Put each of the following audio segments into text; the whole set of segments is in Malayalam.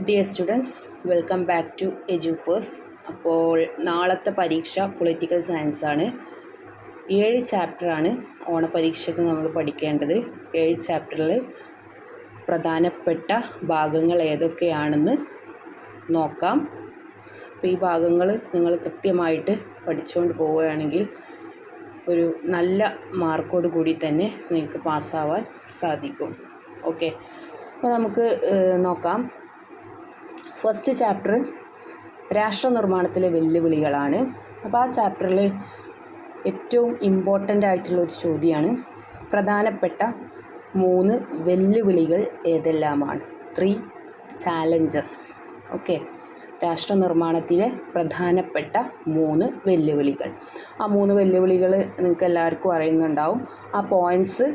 Dear students, welcome back to Edupers. അപ്പോൾ നാളത്തെ പരീക്ഷ പൊളിറ്റിക്കൽ സയൻസ് ആണ്. 7 ചാപ്റ്ററാണ് ഓണപരീക്ഷയ്ക്ക് നമ്മൾ പഠിക്കേണ്ടത്. 7 ചാപ്റ്ററിൽ പ്രധാനപ്പെട്ട ഭാഗങ്ങൾ ഏതൊക്കെയാണെന്ന് നോക്കാം. അപ്പോൾ ഈ ഭാഗങ്ങൾ നിങ്ങൾ കൃത്യമായിട്ട് പഠിച്ചുകൊണ്ട് പോവുകയാണെങ്കിൽ ഒരു നല്ല മാർക്കോട് കൂടി തന്നെ നിങ്ങൾക്ക് പാസ്സാവാൻ സാധിക്കും. ഓക്കെ, അപ്പോൾ നമുക്ക് നോക്കാം. ഫസ്റ്റ് ചാപ്റ്റർ രാഷ്ട്ര നിർമ്മാണത്തിലെ വെല്ലുവിളികളാണ്. അപ്പോൾ ആ ചാപ്റ്ററിൽ ഏറ്റവും ഇമ്പോർട്ടൻ്റ് ആയിട്ടുള്ളൊരു ചോദ്യമാണ് പ്രധാനപ്പെട്ട 3 വെല്ലുവിളികൾ ഏതെല്ലാമാണ്. 3 ചാലഞ്ചസ്. ഓക്കെ, രാഷ്ട്ര നിർമ്മാണത്തിലെ പ്രധാനപ്പെട്ട 3 വെല്ലുവിളികൾ. ആ 3 വെല്ലുവിളികൾ നിങ്ങൾക്ക് എല്ലാവർക്കും അറിയുന്നുണ്ടാവും. ആ പോയിൻറ്റ്സ്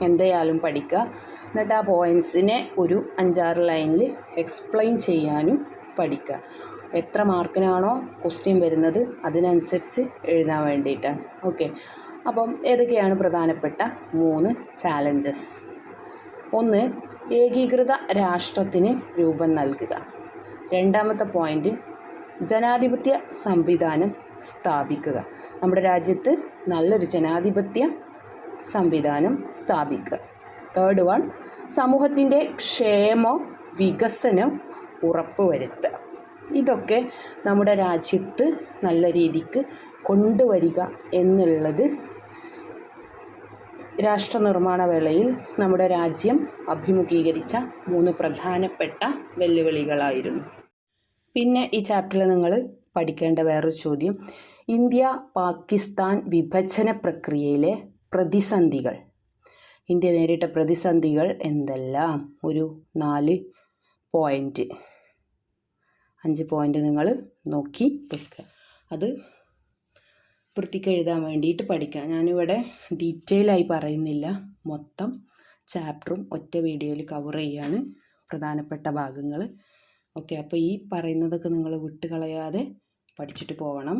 എന്തായാലും പഠിക്കുക. എന്നിട്ട് ആ പോയിൻറ്റ്സിനെ ഒരു 5-6 ലൈനിൽ എക്സ്പ്ലെയിൻ ചെയ്യാനും പഠിക്കുക. എത്ര മാർക്കിനാണോ ക്വസ്റ്റ്യൻ വരുന്നത് അതിനനുസരിച്ച് എഴുതാൻ വേണ്ടിയിട്ടാണ്. ഓക്കെ, അപ്പം ഏതൊക്കെയാണ് പ്രധാനപ്പെട്ട 3 ചാലഞ്ചസ്? 1, ഏകീകൃത രാഷ്ട്രത്തിന് രൂപം നൽകുക. 2ാമത്തെ പോയിൻ്റ്, ജനാധിപത്യ സംവിധാനം സ്ഥാപിക്കുക. നമ്മുടെ രാജ്യത്ത് നല്ലൊരു ജനാധിപത്യ സംവിധാനം സ്ഥാപിക്കുക. 3rd വൺ, സമൂഹത്തിൻ്റെ ക്ഷേമം വികസനം ഉറപ്പുവരുത്തുക. ഇതൊക്കെ നമ്മുടെ രാജ്യത്ത് നല്ല രീതിക്ക് കൊണ്ടുവരിക എന്നുള്ളത് രാഷ്ട്ര നിർമ്മാണ വേളയിൽ നമ്മുടെ രാജ്യം അഭിമുഖീകരിച്ച 3 പ്രധാനപ്പെട്ട വെല്ലുവിളികളായിരുന്നു. പിന്നെ ഈ ചാപ്റ്ററിൽ നിങ്ങൾ പഠിക്കേണ്ട വേറൊരു ചോദ്യം, ഇന്ത്യ പാകിസ്ഥാൻ വിഭജന പ്രക്രിയയിലെ പ്രതിസന്ധികൾ. ഇന്ത്യ നേരിട്ട പ്രതിസന്ധികൾ എന്തെല്ലാം? ഒരു 4 പോയിൻ്റ്, 5 പോയിൻ്റ് നിങ്ങൾ നോക്കി വെക്കുക. അത് വൃത്തിക്ക് എഴുതാൻ വേണ്ടിയിട്ട് പഠിക്കുക. ഞാനിവിടെ ഡീറ്റെയിൽ ആയി പറയുന്നില്ല, മൊത്തം ചാപ്റ്ററും ഒറ്റ വീഡിയോയിൽ കവർ ചെയ്യാണ് പ്രധാനപ്പെട്ട ഭാഗങ്ങൾ. ഓക്കെ, അപ്പോൾ ഈ പറയുന്നതൊക്കെ നിങ്ങൾ വിട്ടുകളയാതെ പഠിച്ചിട്ട് പോകണം.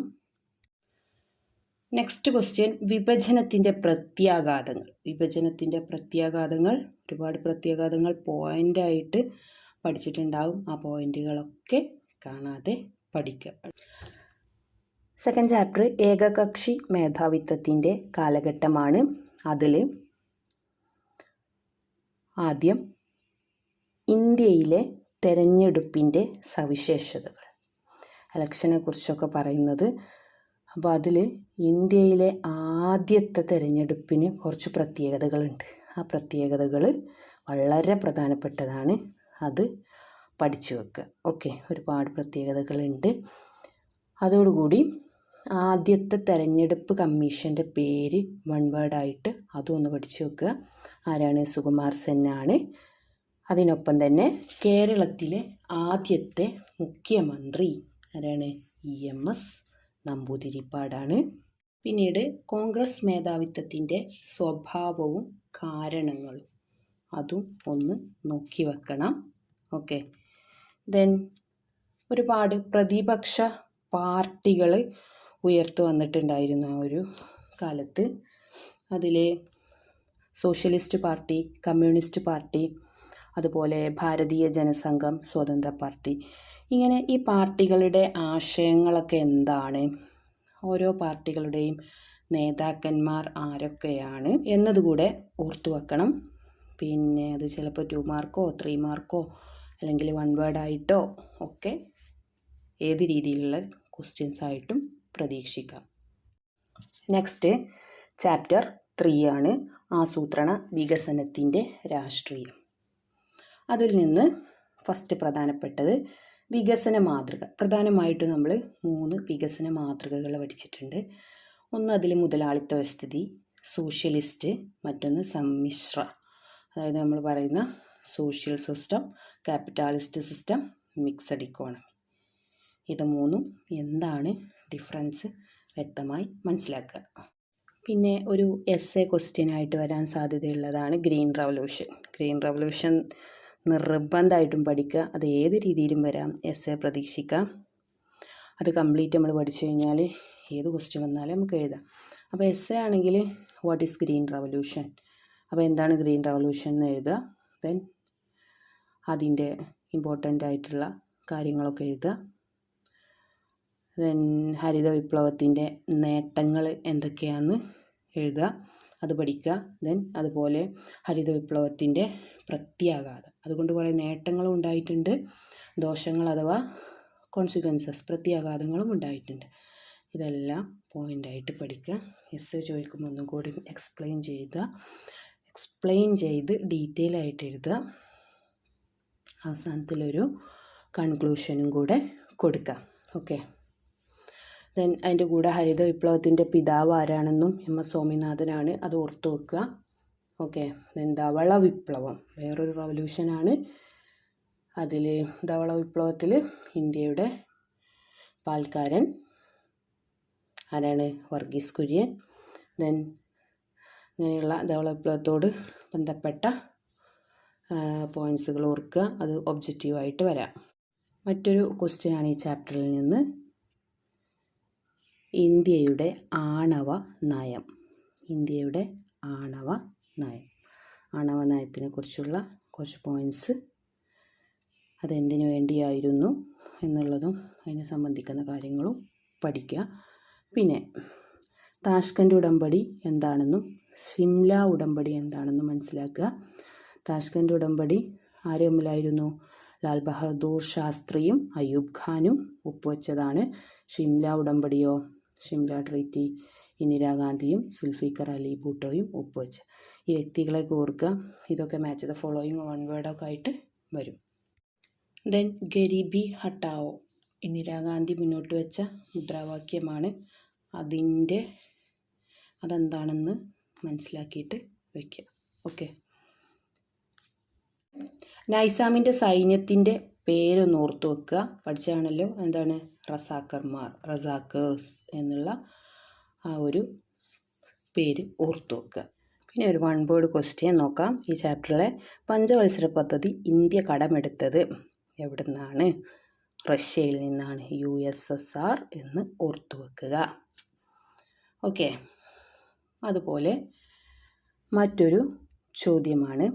നെക്സ്റ്റ് ക്വസ്റ്റ്യൻ, വിഭജനത്തിൻ്റെ പ്രത്യാഘാതങ്ങൾ. വിഭജനത്തിൻ്റെ പ്രത്യാഘാതങ്ങൾ, ഒരുപാട് പ്രത്യാഘാതങ്ങൾ പോയിൻ്റായിട്ട് പഠിച്ചിട്ടുണ്ടാവും. ആ പോയിൻ്റുകളൊക്കെ കാണാതെ പഠിക്കുക. സെക്കൻഡ് ചാപ്റ്റർ ഏകകക്ഷി മേധാവിത്വത്തിൻ്റെ കാലഘട്ടമാണ്. അതിൽ ആദ്യം ഇന്ത്യയിലെ തെരഞ്ഞെടുപ്പിൻ്റെ സവിശേഷതകൾ, ഇലക്ഷനെ കുറിച്ചൊക്കെ പറയുന്നത്. അപ്പോൾ അതിൽ ഇന്ത്യയിലെ ആദ്യത്തെ തെരഞ്ഞെടുപ്പിന് കുറച്ച് പ്രത്യേകതകളുണ്ട്. ആ പ്രത്യേകതകൾ വളരെ പ്രധാനപ്പെട്ടതാണ്, അത് പഠിച്ചു വെക്കുക. ഓക്കെ, ഒരുപാട് പ്രത്യേകതകളുണ്ട്. അതോടുകൂടി ആദ്യത്തെ തെരഞ്ഞെടുപ്പ് കമ്മീഷൻ്റെ പേര് 1 വേർഡായിട്ട് അതും ഒന്ന് പഠിച്ചു വെക്കുക. ആരാണ്? സുകുമാർ സെന്നാണ്. അതിനൊപ്പം തന്നെ കേരളത്തിലെ ആദ്യത്തെ മുഖ്യമന്ത്രി ആരാണ്? EMS നമ്പൂതിരിപ്പാടാണ്. പിന്നീട് കോൺഗ്രസ് മേധാവിത്വത്തിൻ്റെ സ്വഭാവവും കാരണങ്ങളും, അതും ഒന്ന് നോക്കി വെക്കണം. ഓക്കെ, ദെൻ ഒരുപാട് പ്രതിപക്ഷ പാർട്ടികൾ ഉയർത്തു വന്നിട്ടുണ്ടായിരുന്നു ആ ഒരു കാലത്ത്. അതിൽ സോഷ്യലിസ്റ്റ് പാർട്ടി, കമ്മ്യൂണിസ്റ്റ് പാർട്ടി, അതുപോലെ ഭാരതീയ ജനസംഘം, സ്വതന്ത്ര പാർട്ടി. ഇങ്ങനെ ഈ പാർട്ടികളുടെ ആശയങ്ങളൊക്കെ എന്താണ്, ഓരോ പാർട്ടികളുടെയും നേതാക്കന്മാർ ആരൊക്കെയാണ് എന്നതുകൂടെ ഓർത്തു വെക്കണം. പിന്നെ അത് ചിലപ്പോൾ 2 മാർക്കോ 3 മാർക്കോ അല്ലെങ്കിൽ 1 വേർഡായിട്ടോ ഒക്കെ ഏത് രീതിയിലുള്ള ക്വസ്റ്റ്യൻസ് ആയിട്ടും പ്രതീക്ഷിക്കാം. നെക്സ്റ്റ് ചാപ്റ്റർ 3 ആണ് ആസൂത്രണ വികസനത്തിൻ്റെ രാഷ്ട്രീയം. അതിൽ നിന്ന് ഫസ്റ്റ് പ്രധാനപ്പെട്ടത് വികസന മാതൃക. പ്രധാനമായിട്ടും നമ്മൾ 3 വികസന മാതൃകകൾ പഠിച്ചിട്ടുണ്ട്. ഒന്ന് അതിൽ മുതലാളിത്ത വ്യവസ്ഥിതി, സോഷ്യലിസ്റ്റ്, മറ്റൊന്ന് സമ്മിശ്ര, അതായത് നമ്മൾ പറയുന്ന social system, capitalist system, mixed economy. ഇത് 3 എന്താണ് ഡിഫറൻസ് വ്യക്തമായി മനസ്സിലാക്കുക. പിന്നെ ഒരു എസ്സേ ക്വസ്റ്റ്യനായിട്ട് വരാൻ സാധ്യതയുള്ളതാണ് ഗ്രീൻ റവല്യൂഷൻ. ഗ്രീൻ റവല്യൂഷൻ നിർബന്ധമായിട്ടും പഠിക്കുക. അത് ഏത് രീതിയിലും വരാം, എസ്സേ പ്രതീക്ഷിക്കാം. അത് കംപ്ലീറ്റ് നമ്മൾ പഠിച്ചു കഴിഞ്ഞാൽ ഏത് ക്വസ്റ്റ്യൻ വന്നാലും നമുക്ക് എഴുതാം. അപ്പോൾ എസ്സേ ആണെങ്കിൽ വാട്ട് ഈസ് ഗ്രീൻ റവല്യൂഷൻ, അപ്പോൾ എന്താണ് ഗ്രീൻ റവല്യൂഷൻ എന്ന് എഴുതുക. ദെൻ അതിൻ്റെ ഇമ്പോർട്ടൻ്റ് ആയിട്ടുള്ള കാര്യങ്ങളൊക്കെ എഴുതുക. ദെൻ ഹരിത വിപ്ലവത്തിൻ്റെ നേട്ടങ്ങൾ എന്തൊക്കെയാണെന്ന് എഴുതുക, അത് പഠിക്കുക. ദെൻ അതുപോലെ ഹരിത വിപ്ലവത്തിൻ്റെ പ്രത്യാഘാതം, അതുകൊണ്ട് കുറേ നേട്ടങ്ങളും ഉണ്ടായിട്ടുണ്ട്, ദോഷങ്ങൾ അഥവാ കോൺസിക്വൻസസ് പ്രത്യാഘാതങ്ങളും ഉണ്ടായിട്ടുണ്ട്. ഇതെല്ലാം പോയിൻ്റായിട്ട് പഠിക്കുക. എസ്സേ ചോദിക്കുമ്പോൾ ഒന്നും കൂടി എക്സ്പ്ലെയിൻ ചെയ്ത് ഡീറ്റെയിൽ ആയിട്ട് എഴുതുക. അവസാനത്തിലൊരു കൺക്ലൂഷനും കൂടെ കൊടുക്കുക. ഓക്കെ. ദെൻ അതിൻ്റെ കൂടെ ഹരിത വിപ്ലവത്തിൻ്റെ പിതാവ് ആരാണെന്നും എം.എസ്. സ്വാമിനാഥനാണ്, അത് ഓർത്തു വെക്കുക. ഓക്കെ. ദെൻ ധവള വിപ്ലവം വേറൊരു റവല്യൂഷനാണ്. അതിൽ ധവള വിപ്ലവത്തിൽ ഇന്ത്യയുടെ പാൽക്കാരൻ ആരാണ്? വർഗീസ് കുര്യൻ. ദെൻ ഇങ്ങനെയുള്ള ധവള വിപ്ലവത്തോട് ബന്ധപ്പെട്ട പോയിൻറ്റ്സുകൾ ഓർക്കുക, അത് ഒബ്ജക്റ്റീവായിട്ട് വരാം. മറ്റൊരു ക്വസ്റ്റ്യനാണ് ഈ ചാപ്റ്ററിൽ നിന്ന് ഇന്ത്യയുടെ ആണവ നയം. ഇന്ത്യയുടെ ആണവ നയം, ആണവ നയത്തിനെ കുറിച്ചുള്ള കുറച്ച് പോയിൻറ്റ്സ്, അതെന്തിനു വേണ്ടിയായിരുന്നു എന്നുള്ളതും അതിനെ സംബന്ധിക്കുന്ന കാര്യങ്ങളും പഠിക്കുക. പിന്നെ താഷ്കൻഡ് ഉടമ്പടി എന്താണെന്നും ഷിംല ഉടമ്പടി എന്താണെന്നും മനസ്സിലാക്കുക. താഷ്കൻഡ് ഉടമ്പടി ആര് തമ്മിലായിരുന്നു? ലാൽ ബഹദൂർ ശാസ്ത്രിയും അയൂബ് ഖാനും ഒപ്പുവെച്ചതാണ്. ഷിംല ഉടമ്പടിയോ, ഷിംല ട്രീറ്റി, ഇന്ദിരാഗാന്ധിയും സുൽഫിക്കർ അലി ഭൂട്ടോയും ഒപ്പുവെച്ച്. ഈ വ്യക്തികളെ ഓർക്കുക. ഇതൊക്കെ മാച്ച് ദ ഫോളോയിങ് വൺ വേർഡൊക്കെ ആയിട്ട് വരും. ദെൻ ഗരീബി ഹട്ടാവോ, ഇന്ദിരാഗാന്ധി മുന്നോട്ട് വെച്ച മുദ്രാവാക്യമാണ്. അതെന്താണെന്ന് മനസ്സിലാക്കിയിട്ട് വയ്ക്കുക. ഓക്കെ. നൈസാമിൻ്റെ സൈന്യത്തിൻ്റെ പേരൊന്ന് ഓർത്തു വെക്കുക. പഠിച്ചാണല്ലോ, എന്താണ്? റസാക്കേഴ്സ് എന്നുള്ള ആ ഒരു പേര് ഓർത്തു വെക്കുക. പിന്നെ ഒരു വൺ വേർഡ് ക്വസ്റ്റ്യൻ നോക്കാം. ഈ ചാപ്റ്ററിലെ പഞ്ചവത്സര പദ്ധതി ഇന്ത്യ കടമെടുത്തത് എവിടെ നിന്നാണ്? റഷ്യയിൽ നിന്നാണ്. USSR എന്ന് ഓർത്തു വെക്കുക. ഓക്കെ. അതുപോലെ മറ്റൊരു ചോദ്യമാണ്,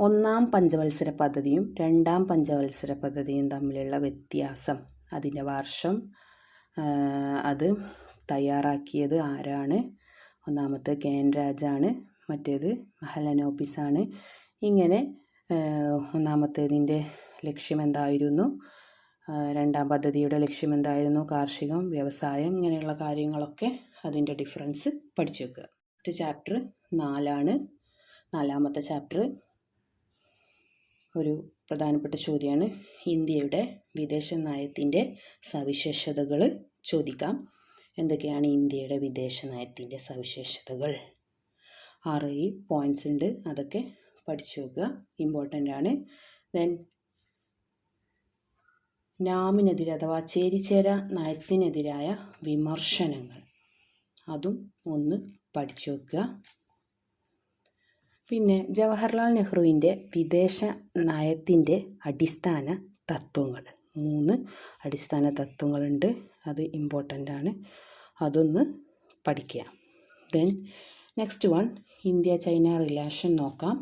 ഒന്നാം പഞ്ചവത്സര പദ്ധതിയും രണ്ടാം പഞ്ചവത്സര പദ്ധതിയും തമ്മിലുള്ള വ്യത്യാസം, അതിൻ്റെ വർഷം, അത് തയ്യാറാക്കിയത് ആരാണ്? ഒന്നാമത്തെ KN രാജാണ്, മറ്റേത് മഹലനോബിസാണ്. ഇങ്ങനെ ഒന്നാമത്തേതിൻ്റെ ലക്ഷ്യം എന്തായിരുന്നു, രണ്ടാം പദ്ധതിയുടെ ലക്ഷ്യം എന്തായിരുന്നു, കാർഷികം, വ്യവസായം, ഇങ്ങനെയുള്ള കാര്യങ്ങളൊക്കെ അതിൻ്റെ ഡിഫറൻസ് പഠിച്ചു വെക്കുക. ഫസ്റ്റ് ചാപ്റ്റർ 4ആണ്. നാലാമത്തെ ചാപ്റ്റർ ഒരു പ്രധാനപ്പെട്ട ചോദ്യമാണ്. ഇന്ത്യയുടെ വിദേശ നയത്തിൻ്റെ സവിശേഷതകൾ ചോദിക്കാം. എന്തൊക്കെയാണ് ഇന്ത്യയുടെ വിദേശ നയത്തിൻ്റെ സവിശേഷതകൾ? 6 പോയിൻറ്റ്സ് ഉണ്ട്, അതൊക്കെ പഠിച്ചു വെക്കുക, ഇമ്പോർട്ടൻ്റ് ആണ്. ദെൻ നാമിനെതിരെ അഥവാ ചേരിചേര നയത്തിനെതിരായ വിമർശനങ്ങൾ, അതും ഒന്ന് പഠിച്ചു വെക്കുക. പിന്നെ ജവഹർലാൽ നെഹ്റുവിൻ്റെ വിദേശ നയത്തിൻ്റെ അടിസ്ഥാന തത്വങ്ങൾ, 3 അടിസ്ഥാന തത്വങ്ങളുണ്ട്, അത് ഇമ്പോർട്ടൻ്റ് ആണ്, അതൊന്ന് പഠിക്കുക. Then next one, India China relation നോക്കാം.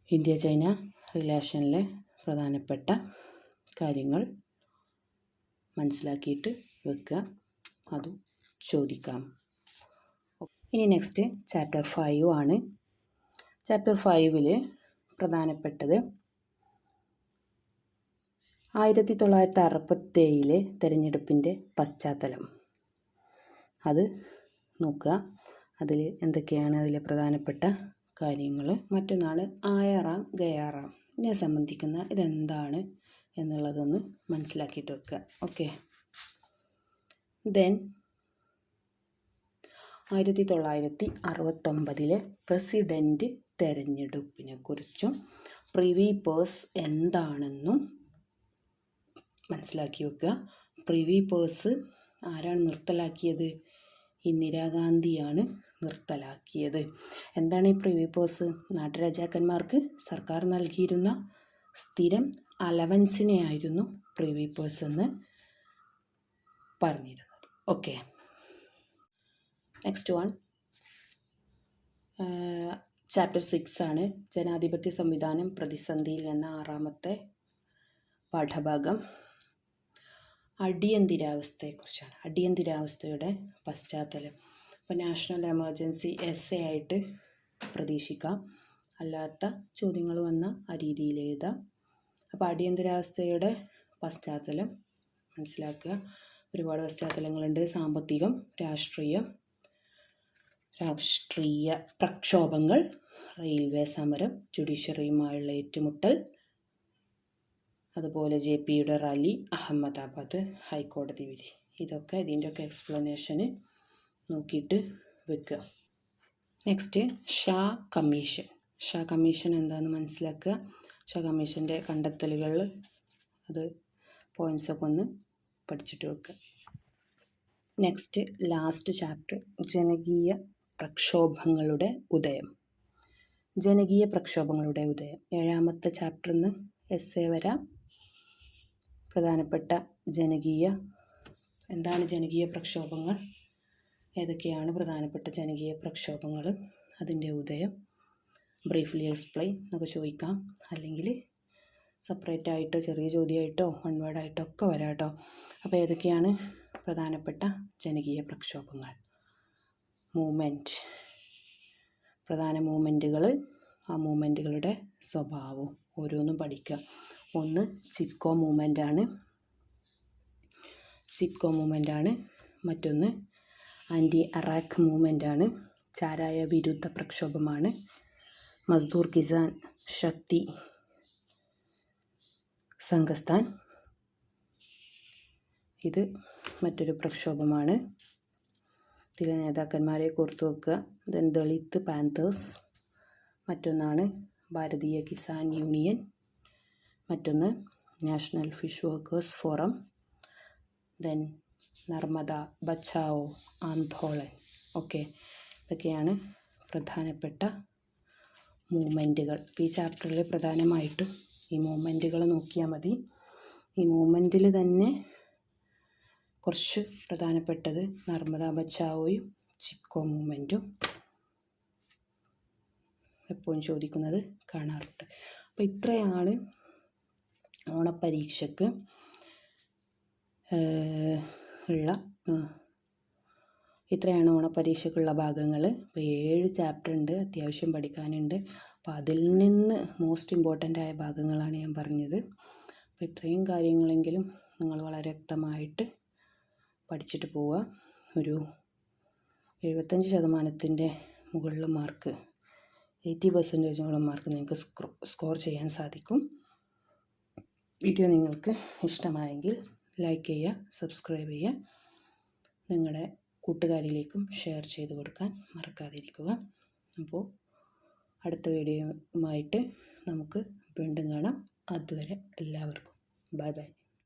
ഇന്ത്യ ചൈന റിലേഷനിലെ പ്രധാനപ്പെട്ട കാര്യങ്ങൾ മനസ്സിലാക്കിയിട്ട് വെക്കുക, അതും ചോദിക്കാം. ഇനി നെക്സ്റ്റ് ചാപ്റ്റർ 5 ആണ്. ചാപ്റ്റർ 5ൽ പ്രധാനപ്പെട്ടത് 1967 തെരഞ്ഞെടുപ്പിൻ്റെ പശ്ചാത്തലം, അത് നോക്കുക. അതിൽ എന്തൊക്കെയാണ് അതിലെ പ്രധാനപ്പെട്ട കാര്യങ്ങൾ. മറ്റൊന്നാണ് ആയാറാം ഗയാറാം, ഇതിനെ സംബന്ധിക്കുന്ന ഇതെന്താണ് എന്നുള്ളതൊന്ന് മനസ്സിലാക്കിയിട്ട് വെക്കുക. ഓക്കെ. ദെൻ 1969 പ്രസിഡൻറ്റ് തെരഞ്ഞെടുപ്പിനെ കുറിച്ചും പ്രിവി പേഴ്സ് എന്താണെന്നും മനസ്സിലാക്കി വെക്കുക. പ്രിവി പേഴ്സ് ആരാണ് നിർത്തലാക്കിയത്? ഇന്ദിരാഗാന്ധിയാണ് നിർത്തലാക്കിയത്. എന്താണ് ഈ പ്രിവി പേഴ്സ്? നാട്ടുരാജാക്കന്മാർക്ക് സർക്കാർ നൽകിയിരുന്ന സ്ഥിരം അലവൻസിനെയായിരുന്നു പ്രിവി പേഴ്സ് എന്ന് പറഞ്ഞിരുന്നത്. ഓക്കെ. നെക്സ്റ്റ് വൺ, ചാപ്റ്റർ 6 ആണ്. ജനാധിപത്യ സംവിധാനം പ്രതിസന്ധിയിൽ എന്ന 6ാമത്തെ പാഠഭാഗം. അടിയന്തരാവസ്ഥയെക്കുറിച്ചാണ്. അടിയന്തരാവസ്ഥയുടെ പശ്ചാത്തലം. അപ്പോൾ നാഷണൽ എമർജൻസി എസ്സേ ആയിട്ട് പ്രതീക്ഷിക്കാം. അല്ലാത്ത ചോദ്യങ്ങൾ വന്ന ആ രീതിയിൽ എഴുതാം. അപ്പോൾ അടിയന്തരാവസ്ഥയുടെ പശ്ചാത്തലം മനസ്സിലാക്കുക. ഒരുപാട് പശ്ചാത്തലങ്ങളുണ്ട്. സാമ്പത്തികം, രാഷ്ട്രീയ പ്രക്ഷോഭങ്ങൾ, റെയിൽവേ സമരം, ജുഡീഷ്യറിയുമായുള്ള ഏറ്റുമുട്ടൽ, അതുപോലെ JPയുടെ റാലി, അഹമ്മദാബാദ് ഹൈക്കോടതി വിധി. ഇതൊക്കെ ഇതിൻ്റെയൊക്കെ എക്സ്പ്ലനേഷന് നോക്കിയിട്ട് വെക്കുക. Next Shah commission. Shah commission എന്താണെന്ന് മനസ്സിലാക്കുക. ഷാ കമ്മീഷൻ്റെ കണ്ടെത്തലുകൾ അത് പോയിൻറ്റ്സൊക്കെ ഒന്ന് പഠിച്ചിട്ട് വെക്കുക. നെക്സ്റ്റ് ലാസ്റ്റ് ചാപ്റ്റർ ജനകീയ പ്രക്ഷോഭങ്ങളുടെ ഉദയം. ജനകീയ പ്രക്ഷോഭങ്ങളുടെ ഉദയം 7ാമത്തെ ചാപ്റ്ററിൽ നിന്ന് എസ്സേ വരാം. പ്രധാനപ്പെട്ട എന്താണ് ജനകീയ പ്രക്ഷോഭങ്ങൾ, ഏതൊക്കെയാണ് പ്രധാനപ്പെട്ട ജനകീയ പ്രക്ഷോഭങ്ങൾ, അതിൻ്റെ ഉദയം, ബ്രീഫ്ലി എക്സ്പ്ലെയിൻ എന്നൊക്കെ ചോദിക്കാം. അല്ലെങ്കിൽ സെപ്പറേറ്റ് ആയിട്ടോ ചെറിയ ചോദ്യമായിട്ടോ 1 വേർഡായിട്ടോ ഒക്കെ വരാം കേട്ടോ. അപ്പോൾ ഏതൊക്കെയാണ് പ്രധാനപ്പെട്ട ജനകീയ പ്രക്ഷോഭങ്ങൾ? മൂവ്മെൻറ്റ്, പ്രധാന മൂവ്മെൻറ്റുകൾ, ആ മൂവ്മെൻറ്റുകളുടെ സ്വഭാവവും ഓരോന്നും പഠിക്കുക. ഒന്ന് ചിപ്കോ മൂവ്മെൻ്റാണ്. മറ്റൊന്ന് ആൻറ്റി അറാഖ് മൂവ്മെൻ്റാണ്. ചാരായ വിരുദ്ധ പ്രക്ഷോഭമാണ്. മസ്ദൂർ കിസാൻ ശക്തി സംഘസ്ഥാൻ, ഇത് മറ്റൊരു പ്രക്ഷോഭമാണ്. ഇതിലെ നേതാക്കന്മാരെ കോർത്തു വെക്കുക. ദെൻ ദളിത് പാന്തേഴ്സ്, മറ്റൊന്നാണ് ഭാരതീയ കിസാൻ യൂണിയൻ, മറ്റൊന്ന് national fish workers forum, then Narmada Bachao Andolan. Okay, ഇതൊക്കെയാണ് പ്രധാനപ്പെട്ട മൂവ്മെൻറ്റുകൾ. ഈ ചാപ്റ്ററിൽ പ്രധാനമായിട്ടും ഈ മൂവ്മെൻറ്റുകൾ നോക്കിയാൽ മതി. ഈ മൂവ്മെൻറ്റിൽ തന്നെ കുറച്ച് പ്രധാനപ്പെട്ടത് നർമ്മദ ബച്ചാവോയും ചിപ്കോ മൂവ്മെൻറ്റും എപ്പോഴും ചോദിക്കുന്നത് കാണാറുണ്ട്. അപ്പോൾ ഇത്രയാണ് ഓണപ്പരീക്ഷയ്ക്ക് ഓണപ്പരീക്ഷയ്ക്കുള്ള ഭാഗങ്ങൾ. അപ്പോൾ 7 ചാപ്റ്റർ ഉണ്ട്, അത്യാവശ്യം പഠിക്കാനുണ്ട്. അപ്പോൾ അതിൽ നിന്ന് മോസ്റ്റ് ഇമ്പോർട്ടൻ്റ് ആയ ഭാഗങ്ങളാണ് ഞാൻ പറഞ്ഞത്. അപ്പോൾ ഇത്രയും കാര്യങ്ങളെങ്കിലും നിങ്ങൾ വളരെ വ്യക്തമായിട്ട് പഠിച്ചിട്ട് പോവുക. ഒരു 75% മുകളിൽ മാർക്ക്, 80% മാർക്ക് നിങ്ങൾക്ക് സ്കോർ ചെയ്യാൻ സാധിക്കും. വീഡിയോ നിങ്ങൾക്ക് ഇഷ്ടമായെങ്കിൽ ലൈക്ക് ചെയ്യുക, സബ്സ്ക്രൈബ് ചെയ്യുക, നിങ്ങളുടെ കൂട്ടുകാരിലേക്കും ഷെയർ ചെയ്ത് കൊടുക്കാൻ മറക്കാതിരിക്കുക. അപ്പോൾ അടുത്ത വീഡിയോയുമായിട്ട് നമുക്ക് വീണ്ടും കാണാം. അതുവരെ